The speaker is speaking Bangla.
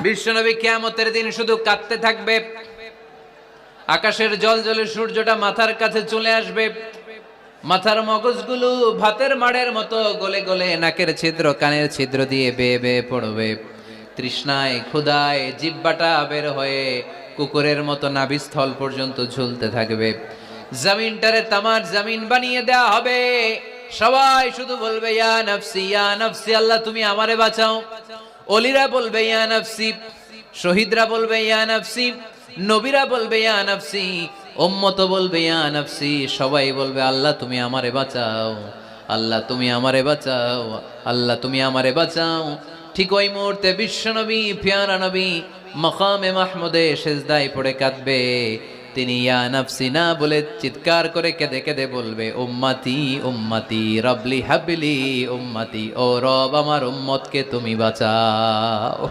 বিশ্বনবী কিয়ামতের দিন শুধু কাঁদতে থাকবে, আকাশের জল জলে সূর্যটা মাথার কাছে চলে আসবে, মাথার মগজগুলো ভাতের মাড়ের মতো গলে গলে নাকের ছিদ্র কানের ছিদ্র দিয়ে বেয়ে বেয়ে পড়বে। তৃষ্ণায় ক্ষুধায় জিহ্বাটা বের হয়ে কুকুরের মতো নাভিস্থল পর্যন্ত ঝুলতে থাকবে। জমিনটারে তামার জমিন বানিয়ে দেয়া হবে। সবাই শুধু বলবে ইয়া নফসি, আল্লাহ তুমি আমারে বাঁচাও। অলিরা বলবে ইয়া নফসি, শহীদরা বলবে ইয়া নফসি, নবীরা বলবে ইয়া নফসি, উম্মত বলবে ইয়া নফসি। সবাই বলবে আল্লাহ তুমি আমারে বাঁচাও, আল্লাহ তুমি আমারে বাঁচাও, আল্লাহ তুমি আমারে বাঁচাও। ঠিক ওই মুহূর্তে বিশ্বনবী পিয়ারা নবী মাকামে মাহমুদে সেজদায় পড়ে কাঁদবে। তিনি ইয়া নফসি না বলে চিৎকার করে কেঁদে কেঁদে বলবে উম্মতি উম্মতি রবলি হাবলি উম্মতি, ও রব আমার উম্মতকে তুমি বাঁচাও।